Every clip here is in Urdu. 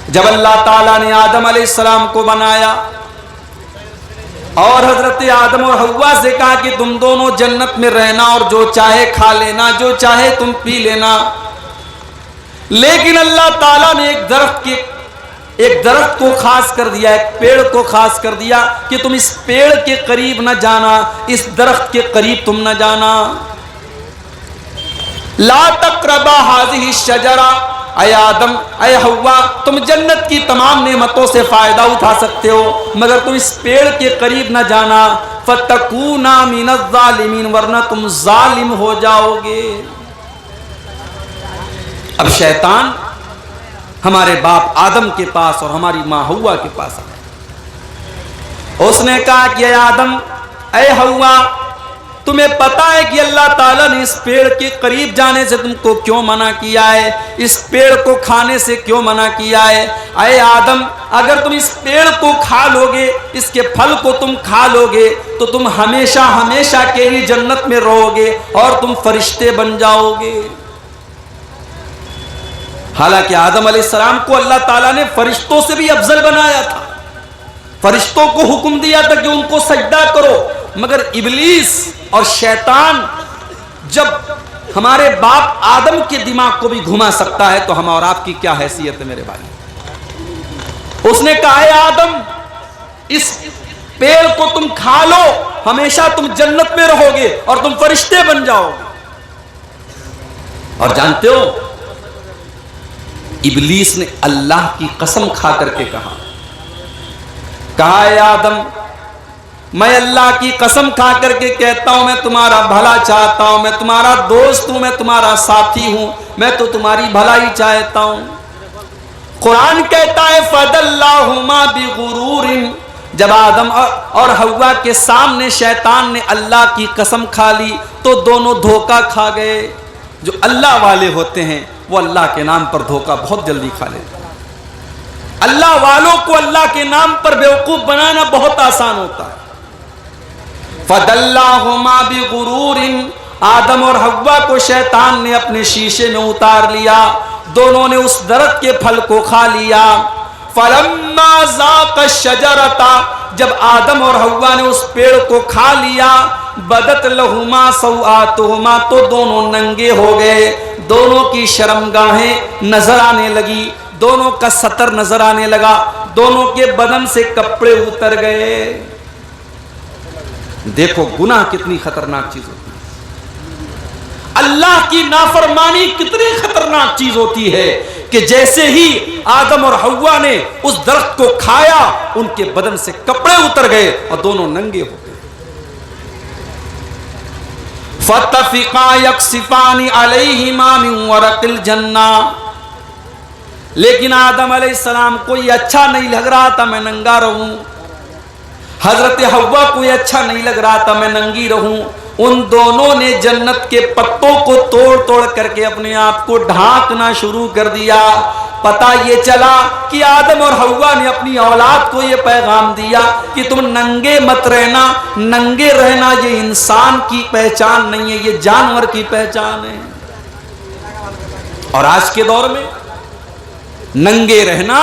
جب اللہ تعالیٰ نے آدم علیہ السلام کو بنایا اور حضرت آدم اور حوا سے کہا کہ تم دونوں جنت میں رہنا اور جو چاہے کھا لینا، جو چاہے تم پی لینا، لیکن اللہ تعالیٰ نے ایک درخت کو خاص کر دیا، ایک پیڑ کو خاص کر دیا کہ تم اس پیڑ کے قریب نہ جانا، اس درخت کے قریب تم نہ جانا۔ لا تقربا هذه الشجرہ، اے آدم اے حوا، تم جنت کی تمام نعمتوں سے فائدہ اٹھا سکتے ہو مگر تم اس پیڑ کے قریب نہ جانا، فتکونا من الظالمین، ورنہ تم ظالم ہو جاؤ گے۔ اب شیطان ہمارے باپ آدم کے پاس اور ہماری ماں حوا کے پاس آیا، اس نے کہا کہ اے آدم اے حوا، تمہیں پتا ہے کہ اللہ تعالیٰ نے اس پیڑ کے قریب جانے سے تم کو کیوں منع کیا ہے، اس پیڑ کو کھانے سے کیوں منع کیا ہے؟ اے آدم، اگر تم اس پیڑ کو کھا لو گے، اس کے پھل کو تم کھا لو گے تو تم ہمیشہ ہمیشہ کے لیے جنت میں رہو گے اور تم فرشتے بن جاؤ گے۔ حالانکہ آدم علیہ السلام کو اللہ تعالیٰ نے فرشتوں سے بھی افضل بنایا تھا، فرشتوں کو حکم دیا تھا کہ ان کو سجدہ کرو، مگر ابلیس اور شیطان جب ہمارے باپ آدم کے دماغ کو بھی گھما سکتا ہے تو ہم اور آپ کی کیا حیثیت ہے میرے بھائی؟ اس نے کہا ہے آدم، اس پیڑ کو تم کھا لو، ہمیشہ تم جنت میں رہو گے اور تم فرشتے بن جاؤ گے۔ اور جانتے ہو ابلیس نے اللہ کی قسم کھا کر کے کہا اے آدم، میں اللہ کی قسم کھا کر کے کہتا ہوں، میں تمہارا بھلا چاہتا ہوں، میں تمہارا دوست ہوں، میں تمہارا ساتھی ہوں، میں تو تمہاری بھلائی چاہتا ہوں۔ قرآن کہتا ہے فَدَلَّاهُمَا بِغُرُورٍ، جب آدم اور حوا کے سامنے شیطان نے اللہ کی قسم کھا لی تو دونوں دھوکہ کھا گئے۔ جو اللہ والے ہوتے ہیں وہ اللہ کے نام پر دھوکہ بہت جلدی کھا لیتے ہیں۔ اللہ والوں کو اللہ کے نام پر بیوقوف بنانا بہت آسان ہوتا ہے۔ فَدَلَّاهُمَا بِغُرُورٍ، آدم اور حوا کو شیطان نے اپنے شیشے میں اتار لیا، دونوں نے اس درخت کے پھل کو کھا لیا۔ فَلَمَّا ذَاقَ الشَّجَرَةَ، جب آدم اور حوا نے اس پیڑ کو کھا لیا، بدت لہما سوآتہما، تو دونوں ننگے ہو گئے، دونوں کی شرمگاہیں نظر آنے لگی، دونوں کا ستر نظر آنے لگا، دونوں کے بدن سے کپڑے اتر گئے۔ دیکھو گناہ کتنی خطرناک چیز ہوتی ہے، اللہ کی نافرمانی کتنی خطرناک چیز ہوتی ہے کہ جیسے ہی آدم اور حوا نے اس درخت کو کھایا ان کے بدن سے کپڑے اتر گئے اور دونوں ننگے ہو گئے۔ فَاتَّفِقَا يَقْصِفَانِ عَلَيْهِمَا مِنْ وَرَقِ الْجَنَّةِ، لیکن آدم علیہ السلام کو یہ اچھا نہیں لگ رہا تھا میں ننگا رہوں، حضرت حوا کو یہ اچھا نہیں لگ رہا تھا میں ننگی رہوں، ان دونوں نے جنت کے پتوں کو توڑ توڑ کر کے اپنے آپ کو ڈھانکنا شروع کر دیا۔ پتہ یہ چلا کہ آدم اور حوا نے اپنی اولاد کو یہ پیغام دیا کہ تم ننگے مت رہنا، ننگے رہنا یہ انسان کی پہچان نہیں ہے، یہ جانور کی پہچان ہے۔ اور آج کے دور میں ننگے رہنا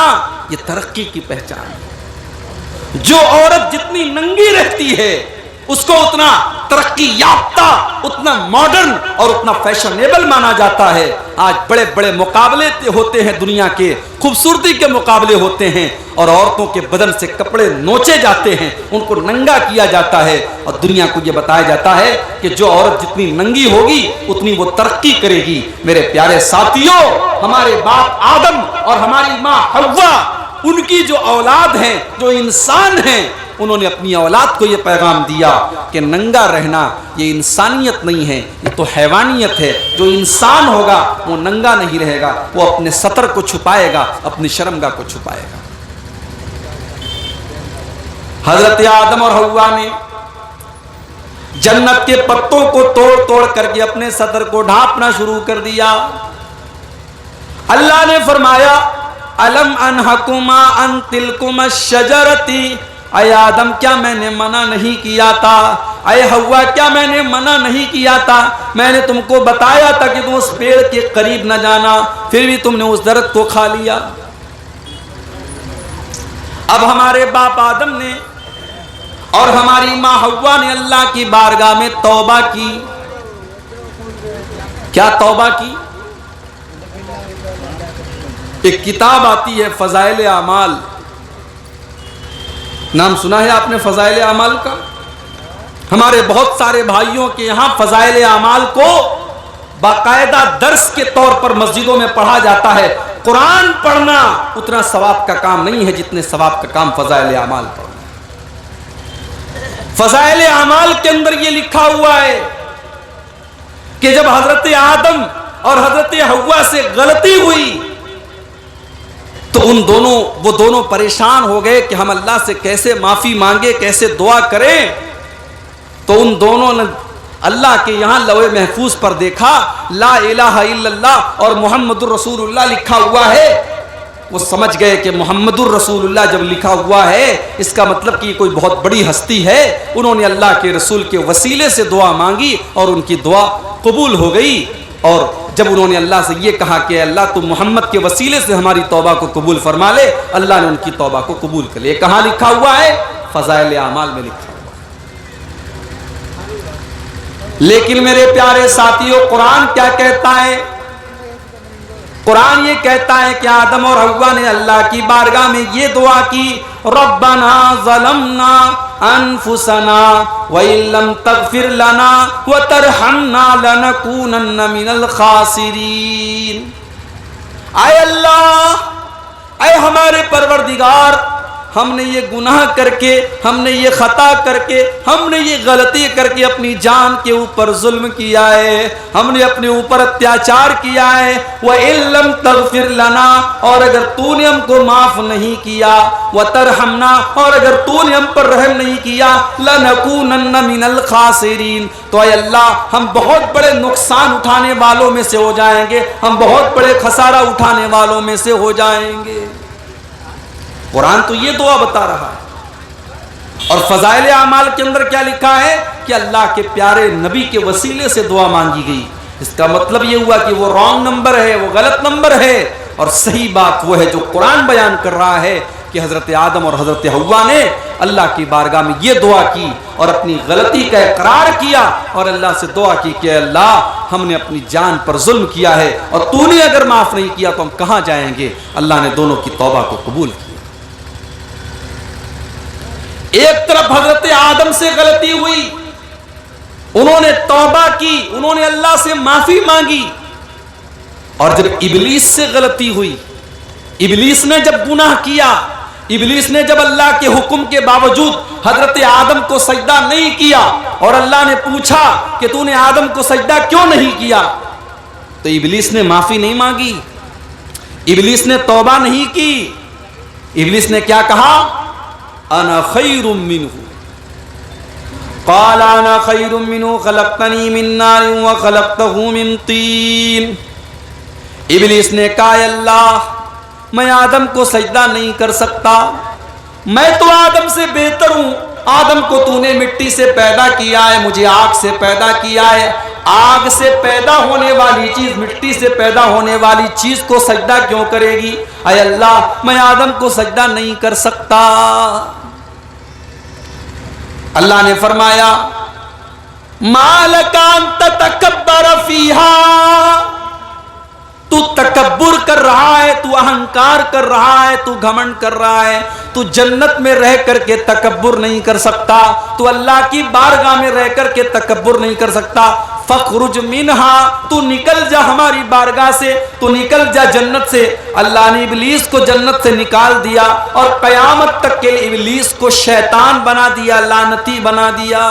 یہ ترقی کی پہچان ہے۔ جو عورت جتنی ننگی رہتی ہے اس کو اتنا ترقی یافتہ، اتنا ماڈرن اور اتنا فیشنیبل مانا جاتا ہے۔ آج بڑے بڑے مقابلے ہوتے ہیں، دنیا کے خوبصورتی کے مقابلے ہوتے ہیں اور عورتوں کے بدن سے کپڑے نوچے جاتے ہیں، ان کو ننگا کیا جاتا ہے اور دنیا کو یہ بتایا جاتا ہے کہ جو عورت جتنی ننگی ہوگی اتنی وہ ترقی کرے گی۔ میرے پیارے ساتھیوں، ہمارے باپ آدم اور ہماری ماں حوا، ان کی جو اولاد ہیں، جو انسان ہیں، انہوں نے اپنی اولاد کو یہ پیغام دیا کہ ننگا رہنا یہ انسانیت نہیں ہے، یہ تو حیوانیت ہے۔ جو انسان ہوگا وہ ننگا نہیں رہے گا، وہ اپنے ستر کو چھپائے گا، اپنی شرمگاہ کو چھپائے گا۔ حضرت آدم اور حوا نے جنت کے پتوں کو توڑ توڑ کر کے اپنے ستر کو ڈھانپنا شروع کر دیا۔ اللہ نے فرمایا الم انہکما ان تلکما الشجرتی، اے آدم کیا میں نے منع نہیں کیا تھا؟ اے حوا کیا میں نے منع نہیں کیا تھا؟ میں نے تم کو بتایا تھا کہ تم اس پیڑ کے قریب نہ جانا، پھر بھی تم نے اس درخت کو کھا لیا۔ اب ہمارے باپ آدم نے اور ہماری ماں حوا نے اللہ کی بارگاہ میں توبہ کی. کیا توبہ کی؟ ایک کتاب آتی ہے فضائل اعمال. نام سنا ہے آپ نے فضائل اعمال کا؟ ہمارے بہت سارے بھائیوں کے یہاں فضائل اعمال کو باقاعدہ درس کے طور پر مسجدوں میں پڑھا جاتا ہے. قرآن پڑھنا اتنا ثواب کا کام نہیں ہے جتنے ثواب کا کام فضائل اعمال پڑھنا. فضائل اعمال کے اندر یہ لکھا ہوا ہے کہ جب حضرت آدم اور حضرت حوا سے غلطی ہوئی تو وہ دونوں پریشان ہو گئے کہ ہم اللہ سے کیسے معافی مانگے، کیسے دعا کریں. تو ان دونوں نے اللہ کے یہاں لوح محفوظ پر دیکھا لا الہ الا اللہ اور محمد الرسول اللہ لکھا ہوا ہے. وہ سمجھ گئے کہ محمد الرسول اللہ جب لکھا ہوا ہے اس کا مطلب کہ یہ کوئی بہت بڑی ہستی ہے. انہوں نے اللہ کے رسول کے وسیلے سے دعا مانگی اور ان کی دعا قبول ہو گئی. اور جب انہوں نے اللہ سے یہ کہا کہ اللہ تو محمد کے وسیلے سے ہماری توبہ کو قبول فرما لے، اللہ نے ان کی توبہ کو قبول کر لیا. کہاں لکھا ہوا ہے؟ فضائل اعمال میں لکھا ہوا ہے. لیکن میرے پیارے ساتھیوں، قرآن کیا کہتا ہے؟ قرآن یہ کہتا ہے کہ آدم اور حوا نے اللہ کی بارگاہ میں یہ دعا کی ربنا ظلمنا انفسنا وان لم تغفر لنا وترحمنا لنکونن من الخاسرین. اے اللہ، اے ہمارے پروردگار، ہم نے یہ گناہ کر کے، ہم نے یہ خطا کر کے، ہم نے یہ غلطی کر کے اپنی جان کے اوپر ظلم کیا ہے، ہم نے اپنے اوپر اتیاچار کیا ہے. وَإِن لَّمْ تَغْفِرْ لَنَا، اور اگر تو نے ہم کو معاف نہیں کیا، وَتَرْحَمْنَا، اور اگر تو نے ہم پر رحم نہیں کیا، لَنَكُونَنَّ مِنَ الْخَاسِرِينَ، تو اے اللہ ہم بہت بڑے نقصان اٹھانے والوں میں سے ہو جائیں گے، ہم بہت بڑے خسارہ اٹھانے والوں میں سے ہو جائیں گے. قرآن تو یہ دعا بتا رہا ہے. اور فضائل اعمال کے اندر کیا لکھا ہے کہ اللہ کے پیارے نبی کے وسیلے سے دعا مانگی گئی. اس کا مطلب یہ ہوا کہ وہ رانگ نمبر ہے، وہ غلط نمبر ہے، اور صحیح بات وہ ہے جو قرآن بیان کر رہا ہے کہ حضرت آدم اور حضرت حوا نے اللہ کی بارگاہ میں یہ دعا کی اور اپنی غلطی کا اقرار کیا اور اللہ سے دعا کی کہ اللہ ہم نے اپنی جان پر ظلم کیا ہے اور تو نے اگر معاف نہیں کیا تو ہم کہاں جائیں گے. اللہ نے دونوں کی توبہ کو قبول کیا. ایک طرف حضرت آدم سے غلطی ہوئی، انہوں نے توبہ کی، انہوں نے اللہ سے معافی مانگی. اور جب ابلیس سے غلطی ہوئی، ابلیس نے جب گناہ کیا، ابلیس نے جب اللہ کے حکم کے باوجود حضرت آدم کو سجدہ نہیں کیا اور اللہ نے پوچھا کہ تو نے آدم کو سجدہ کیوں نہیں کیا، تو ابلیس نے معافی نہیں مانگی، ابلیس نے توبہ نہیں کی. ابلیس نے کیا کہا؟ انا خیر منہ، قال انا خیر منہ خلقتنی من نار وخلقتہ من طین. ابلیس نے کہا اے اللہ میں آدم کو سجدہ نہیں کر سکتا، میں تو آدم سے بہتر ہوں. آدم کو تو نے مٹی سے پیدا کیا ہے، مجھے آگ سے پیدا کیا ہے. آگ سے پیدا ہونے والی چیز مٹی سے پیدا ہونے والی چیز کو سجدہ کیوں کرے گی؟ اے اللہ میں آدم کو سجدہ نہیں کر سکتا. اللہ نے فرمایا ما لک ان تتکبر فیہا، تو تکبر کر رہا ہے، تو اہنکار کر رہا ہے، تو گھمنڈ کر رہا ہے، تو جنت میں رہ کر کے تکبر نہیں کر سکتا، تو اللہ کی بارگاہ میں رہ کر کے تکبر نہیں کر سکتا. فخرج منہا، تو نکل جا ہماری بارگاہ سے، تو نکل جا جنت سے. اللہ نے ابلیس کو جنت سے نکال دیا اور قیامت تک کے لیے ابلیس کو شیطان بنا دیا، لعنتی بنا دیا.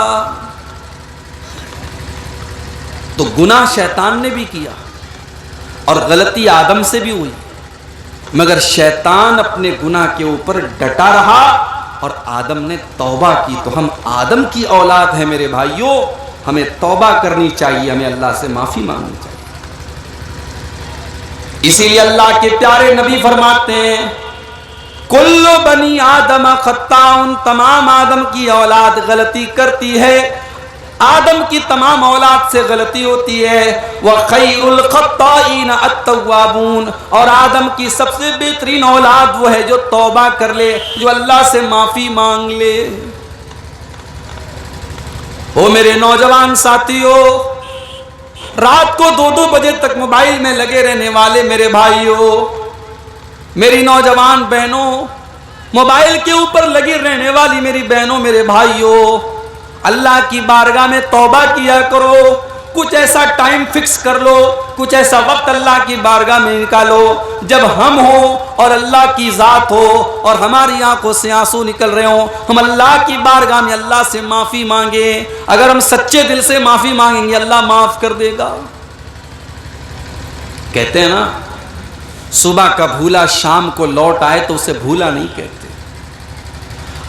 تو گناہ شیطان نے بھی کیا اور غلطی آدم سے بھی ہوئی، مگر شیطان اپنے گناہ کے اوپر ڈٹا رہا اور آدم نے توبہ کی. تو ہم آدم کی اولاد ہیں میرے بھائیوں، ہمیں توبہ کرنی چاہیے، ہمیں اللہ سے معافی مانگنی چاہیے. اسی لیے اللہ کے پیارے نبی فرماتے ہیں کل بنی آدم خطاؤن، تمام آدم کی اولاد غلطی کرتی ہے. آدم کی تمام اولاد سے غلطی ہوتی ہے. وَخَيْرُ الْخَطَّائِينَ التَّوَّابُونَ، اور آدم کی سب سے بہترین اولاد وہ ہے جو توبہ کر لے، جو اللہ سے معافی مانگ لے. او میرے نوجوان ساتھیو، رات کو 2-2 بجے تک موبائل میں لگے رہنے والے میرے بھائیوں، میری نوجوان بہنوں، موبائل کے اوپر لگی رہنے والی میری بہنوں، میرے بھائیوں، اللہ کی بارگاہ میں توبہ کیا کرو. کچھ ایسا ٹائم فکس کر لو، کچھ ایسا وقت اللہ کی بارگاہ میں نکالو جب ہم ہوں اور اللہ کی ذات ہو اور ہماری آنکھوں سے آنسو نکل رہے ہوں، ہم اللہ کی بارگاہ میں اللہ سے معافی مانگیں. اگر ہم سچے دل سے معافی مانگیں گے اللہ معاف کر دے گا. کہتے ہیں نا، صبح کا بھولا شام کو لوٹ آئے تو اسے بھولا نہیں کہتے.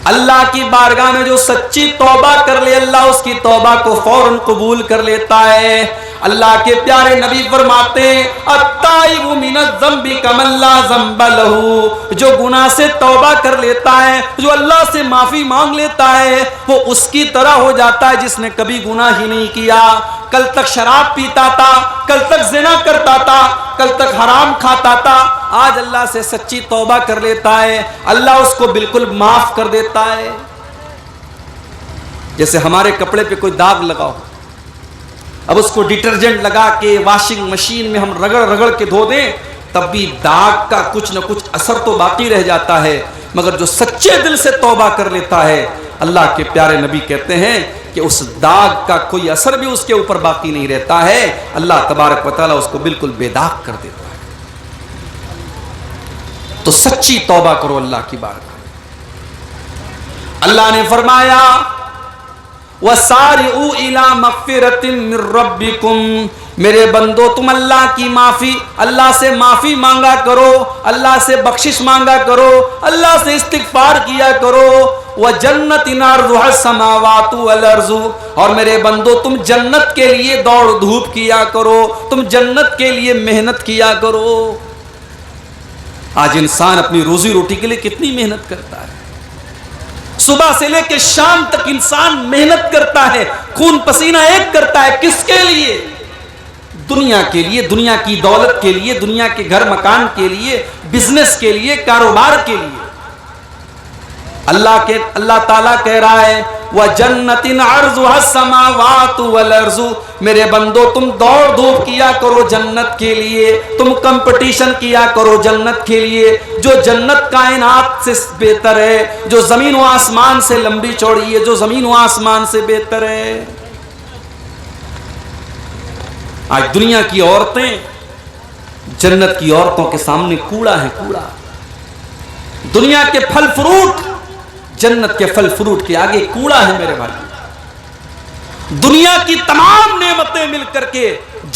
اللہ کی بارگاہ میں جو سچی توبہ کر لے اللہ اس کی توبہ کو فوراً قبول کر لیتا ہے. اللہ کے پیارے نبی فرماتے ہیں التائب من الذنب کمن لا ذنب لہ، جو گناہ سے توبہ کر لیتا ہے، جو اللہ سے معافی مانگ لیتا ہے، وہ اس کی طرح ہو جاتا ہے جس نے کبھی گناہ ہی نہیں کیا. کل تک شراب پیتا تھا، کل تک زنا کرتا تھا، کل تک حرام کھاتا تھا، آج اللہ سے سچی توبہ کر لیتا ہے، اللہ اس کو بالکل معاف کر دیتا ہے. جیسے ہمارے کپڑے پہ کوئی داغ لگا ہو، اب اس کو ڈٹرجنٹ لگا کے واشنگ مشین میں ہم رگڑ رگڑ کے دھو دیں تب بھی داغ کا کچھ نہ کچھ اثر تو باقی رہ جاتا ہے. مگر جو سچے دل سے توبہ کر لیتا ہے، اللہ کے پیارے نبی کہتے ہیں کہ اس داغ کا کوئی اثر بھی اس کے اوپر باقی نہیں رہتا ہے، اللہ تبارک و تعالیٰ اس کو بالکل بے داغ کر دیتا ہے. تو سچی توبہ کرو اللہ کی بارگاہ. اللہ نے فرمایا وَسَارِعُوا إِلَىٰ مَغْفِرَةٍ مِّن رَّبِّكُمْ، میرے بندو تم اللہ کی معافی، اللہ سے معافی مانگا کرو، اللہ سے بخشش مانگا کرو، اللہ سے استغفار کیا کرو. وَجَنَّةٍ عَرْضُهَا السَّمَاوَاتُ وَالْأَرْضُ، اور میرے بندو تم جنت کے لیے دوڑ دھوپ کیا کرو، تم جنت کے لیے محنت کیا کرو. آج انسان اپنی روزی روٹی کے لیے کتنی محنت کرتا ہے، صبح سے لے کے شام تک انسان محنت کرتا ہے، خون پسینہ ایک کرتا ہے. کس کے لیے؟ دنیا کے لیے، دنیا کی دولت کے لیے، دنیا کے گھر مکان کے لیے، بزنس کے لیے، کاروبار کے لیے. اللہ تعالیٰ کہہ رہا ہے وَجَنَّةٍ عَرْضُهَا السَّمَاوَاتُ وَالْأَرْضُ، میرے بندو تم دوڑ دھوپ کیا کرو جنت کے لیے، تم کمپٹیشن کیا کرو جنت کے لیے. جو جنت کائنات سے بہتر ہے، جو زمین و آسمان سے لمبی چوڑی ہے، جو زمین و آسمان سے بہتر ہے. آج دنیا کی عورتیں جنت کی عورتوں کے سامنے کوڑا ہے، کوڑا. دنیا کے پھل فروٹ جنت کے پھل فروٹ کے آگے کوڑا ہے میرے بھائی. دنیا کی تمام نعمتیں مل کر کے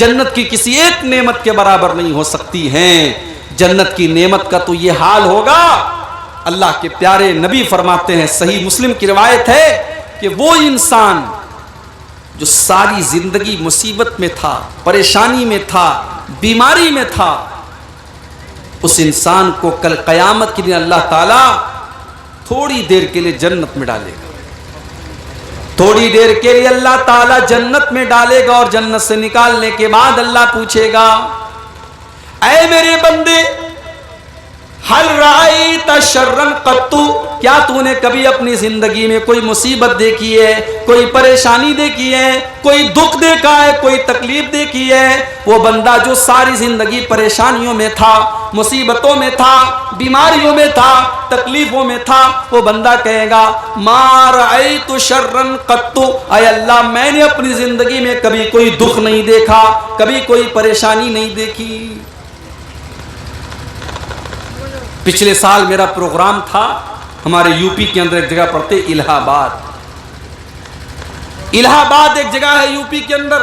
جنت کی کسی ایک نعمت کے برابر نہیں ہو سکتی ہیں. جنت کی نعمت کا تو یہ حال ہوگا. اللہ کے پیارے نبی فرماتے ہیں، صحیح مسلم کی روایت ہے کہ وہ انسان جو ساری زندگی مصیبت میں تھا، پریشانی میں تھا، بیماری میں تھا، اس انسان کو کل قیامت کے دن اللہ تعالیٰ تھوڑی دیر کے لیے جنت میں ڈالے گا. تھوڑی دیر کے لیے اللہ تعالیٰ جنت میں ڈالے گا، اور جنت سے نکالنے کے بعد اللہ پوچھے گا اے میرے بندے ہل رأیت شرًا قط، کیا تو نے کبھی اپنی زندگی میں کوئی مصیبت دیکھی ہے، کوئی پریشانی دیکھی ہے، کوئی دکھ دیکھا ہے، کوئی تکلیف دیکھی ہے؟ وہ بندہ جو ساری زندگی پریشانیوں میں تھا، مصیبتوں میں تھا، بیماریوں میں تھا، تکلیفوں میں تھا، وہ بندہ کہے گا ما رأیت شرًا قط، اے اللہ میں نے اپنی زندگی میں کبھی کوئی دکھ نہیں دیکھا، کبھی کوئی پریشانی نہیں دیکھی. پچھلے سال میرا پروگرام تھا ہمارے یو پی کے اندر ایک جگہ پڑتے الہ آباد. الہ آباد ایک جگہ ہے یو پی کے اندر،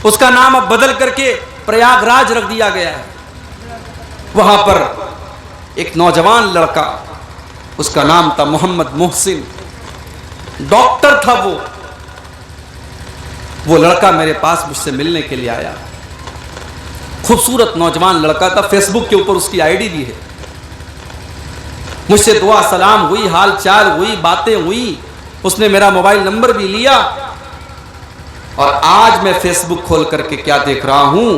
اس کا نام اب بدل کر کے پریاگ راج رکھ دیا گیا ہے. وہاں پر ایک نوجوان لڑکا، اس کا نام تھا محمد محسن، ڈاکٹر تھا. وہ لڑکا میرے پاس مجھ سے ملنے کے لیے آیا. خوبصورت نوجوان لڑکا تھا، فیس بک کے اوپر اس کی آئی ڈی بھی ہے. مجھ سے دعا سلام ہوئی، حال چال ہوئی، باتیں ہوئی. اس نے میرا موبائل نمبر بھی لیا اور آج میں فیس بک کھول کر کے کیا دیکھ رہا ہوں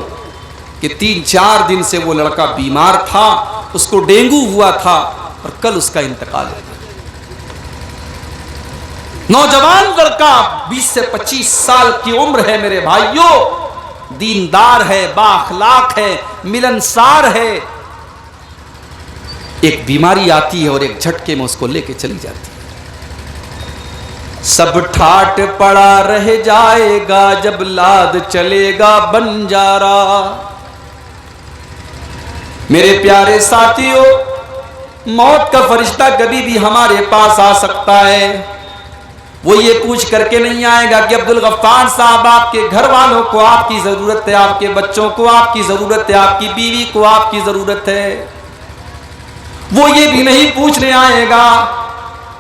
کہ 3-4 دن سے وہ لڑکا بیمار تھا، اس کو ڈینگو ہوا تھا اور کل اس کا انتقال ہو گیا۔ نوجوان لڑکا 20 سے 25 سال کی عمر ہے میرے بھائیوں، دیندار ہے، با اخلاق ہے، ملنسار ہے، ایک بیماری آتی ہے اور ایک جھٹکے میں اس کو لے کے چلی جاتی ہے۔ سب ٹھاٹ پڑا رہ جائے گا جب لاد چلے گا بنجارا۔ میرے پیارے ساتھیوں، موت کا فرشتہ کبھی بھی ہمارے پاس آ سکتا ہے۔ وہ یہ پوچھ کر کے نہیں آئے گا کہ عبدالغفار صاحب آپ کے گھر والوں کو آپ کی ضرورت ہے، آپ کے بچوں کو آپ کی ضرورت ہے، آپ کی بیوی کو آپ کی ضرورت ہے۔ وہ یہ بھی نہیں پوچھنے آئے گا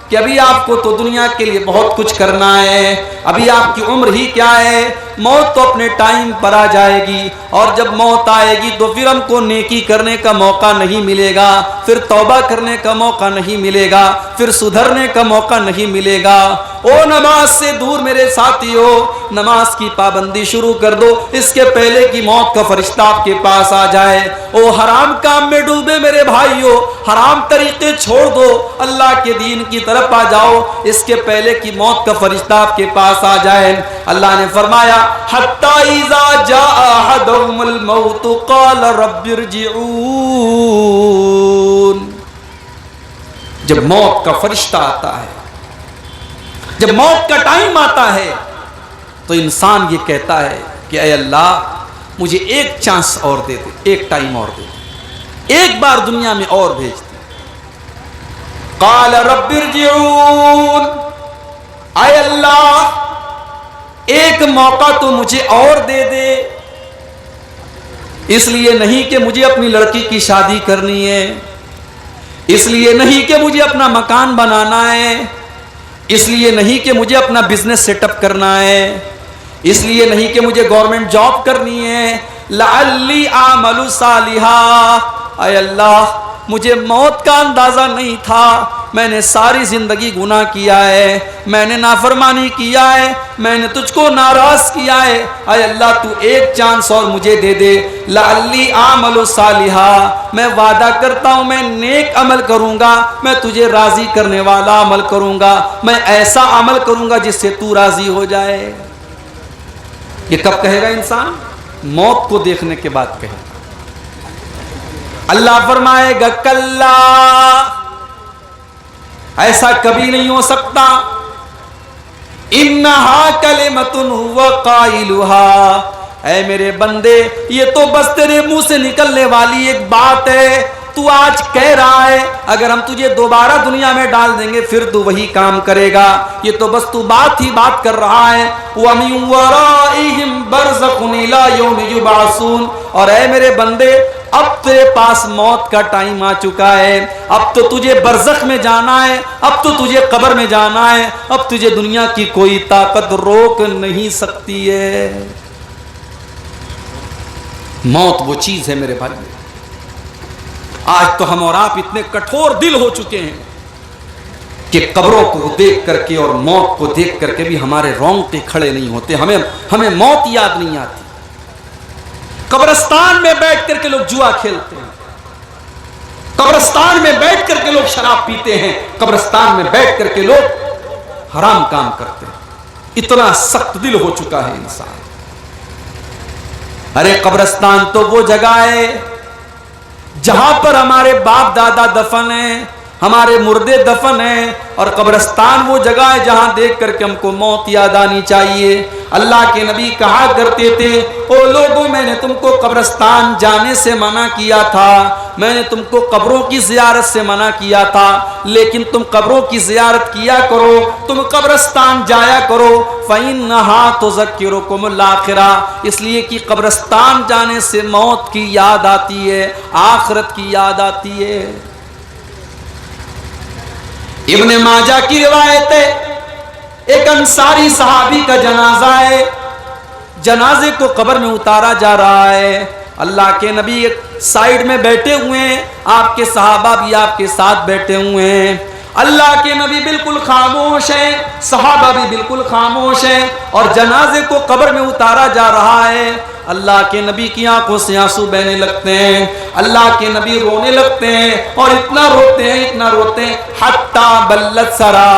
کہ ابھی آپ کو تو دنیا کے لیے بہت کچھ کرنا ہے، ابھی آپ کی عمر ہی کیا ہے، موت تو اپنے ٹائم پر آ جائے گی، اور جب موت آئے گی تو پھر ہم کو نیکی کرنے کا موقع نہیں ملے گا، پھر توبہ کرنے کا موقع نہیں ملے گا، پھر سدھرنے کا موقع نہیں ملے گا۔ او نماز سے دور میرے ساتھیوں، نماز کی پابندی شروع کر دو اس کے پہلے کہ موت کا فرشتہ آپ کے پاس آ جائے۔ او حرام کام میں ڈوبے میرے بھائیوں، حرام طریقے چھوڑ دو، اللہ کے دین کی طرف آ جاؤ اس کے پہلے کہ موت کا فرشتہ آپ کے پاس آ جائے۔ اللہ نے فرمایا حتی اذا جاء احدهم الموت قال رب ارجعون۔ جب موت کا فرشتہ آتا ہے، جب موت کا ٹائم آتا ہے تو انسان یہ کہتا ہے کہ اے اللہ مجھے ایک چانس اور دے دے، ایک ٹائم اور دے دے، ایک بار دنیا میں اور بھیج دے۔ قال رب ارجعون، اے اللہ ایک موقع تو مجھے اور دے دے، اس لیے نہیں کہ مجھے اپنی لڑکی کی شادی کرنی ہے، اس لیے نہیں کہ مجھے اپنا مکان بنانا ہے، اس لیے نہیں کہ مجھے اپنا بزنس سیٹ اپ کرنا ہے، اس لیے نہیں کہ مجھے گورنمنٹ جاب کرنی ہے، لعلی اعمل صالحا، اے اللہ مجھے موت کا اندازہ نہیں تھا، میں نے ساری زندگی گناہ کیا ہے، میں نے نافرمانی کیا ہے، میں نے تجھ کو ناراض کیا ہے، اے اللہ تو ایک چانس اور مجھے دے دے، لعلی اعمل صالحا، میں وعدہ کرتا ہوں میں نیک عمل کروں گا، میں تجھے راضی کرنے والا عمل کروں گا، میں ایسا عمل کروں گا جس سے تو راضی ہو جائے۔ یہ کب کہے گا انسان؟ موت کو دیکھنے کے بعد کہے گا۔ اللہ فرمائے گا کلا، ایسا کبھی نہیں ہو سکتا، انہا کلمۃ ہوا قائلہا، اے میرے بندے یہ تو بس تیرے منہ سے نکلنے والی ایک بات ہے، تو آج کہہ رہا ہے، اگر ہم تجھے دوبارہ دنیا میں ڈال دیں گے پھر تو وہی کام کرے گا، یہ تو بس تو بات ہی بات کر رہا ہے۔ وَمِن وَرَائِهِمْ بَرْزَخٌ إِلَىٰ يَوْمِ يُبْعَثُونَ، اور اے میرے بندے اب تیرے پاس موت کا ٹائم آ چکا ہے، اب تو تجھے برزخ میں جانا ہے، اب تو تجھے قبر میں جانا ہے، اب تجھے دنیا کی کوئی طاقت روک نہیں سکتی ہے۔ موت وہ چیز ہے میرے بھائی، آج تو ہم اور آپ اتنے کٹھور دل ہو چکے ہیں کہ قبروں کو دیکھ کر کے اور موت کو دیکھ کر کے بھی ہمارے رونگٹے کھڑے نہیں ہوتے، ہمیں موت یاد نہیں آتی۔ قبرستان میں بیٹھ کر کے لوگ جوا کھیلتے ہیں، قبرستان میں بیٹھ کر کے لوگ شراب پیتے ہیں، قبرستان میں بیٹھ کر کے لوگ حرام کام کرتے ہیں، اتنا سخت دل ہو چکا ہے انسان۔ ارے قبرستان تو وہ جگہ ہے جہاں پر ہمارے باپ دادا دفن ہیں، ہمارے مردے دفن ہیں، اور قبرستان وہ جگہ ہے جہاں دیکھ کر کے ہم کو موت یاد آنی چاہیے۔ اللہ کے نبی کہا کرتے تھے، او لوگوں میں نے تم کو قبرستان جانے سے منع کیا تھا، میں نے تم کو قبروں کی زیارت سے منع کیا تھا، لیکن تم قبروں کی زیارت کیا کرو، تم قبرستان جایا کرو، فَإِنَّهَا تُذَكِّرُكُمُ الْآخِرَةَ، اس لیے کہ قبرستان جانے سے موت کی یاد آتی ہے، آخرت کی یاد آتی ہے۔ ابن ماجہ کی روایت ہے، ایک انصاری صحابی کا جنازہ ہے، جنازے کو قبر میں اتارا جا رہا ہے، اللہ کے نبی ایک سائیڈ میں بیٹھے ہوئے ہیں، آپ کے صحابہ بھی آپ کے ساتھ بیٹھے ہوئے ہیں۔ اللہ کے نبی بالکل خاموش ہیں، صحابہ بھی بالکل خاموش ہیں، اور جنازے کو قبر میں اتارا جا رہا ہے۔ اللہ کے نبی کی آنکھوں سے آنسو بہنے لگتے ہیں، اللہ کے نبی رونے لگتے ہیں، اور اتنا روتے ہیں اتنا روتے ہیں حتی بلت سرا،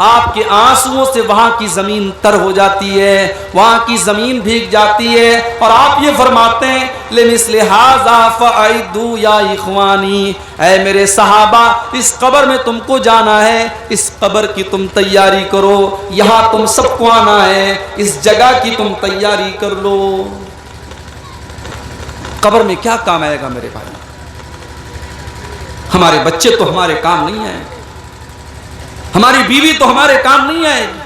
آپ کے آنسوؤں سے وہاں کی زمین تر ہو جاتی ہے، وہاں کی زمین بھیگ جاتی ہے، اور آپ یہ فرماتے ہیں لمثل ھذا فاعدوا یا اخوانی، اے میرے صحابہ اس قبر میں تم کو جانا ہے، اس قبر کی تم تیاری کرو، یہاں تم سب کو آنا ہے، اس جگہ کی تم تیاری کر لو۔ قبر میں کیا کام آئے گا میرے بھائی؟ ہمارے بچے تو ہمارے کام نہیں آئے، ہماری بیوی تو ہمارے کام نہیں آئے گی،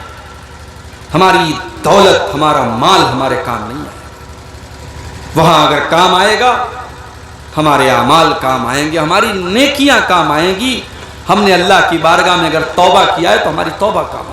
ہماری دولت ہمارا مال ہمارے کام نہیں آئے گا۔ وہاں اگر کام آئے گا ہمارے اعمال کام آئیں گے، ہماری نیکیاں کام آئیں گی، ہم نے اللہ کی بارگاہ میں اگر توبہ کیا ہے تو ہماری توبہ کام آئے گی۔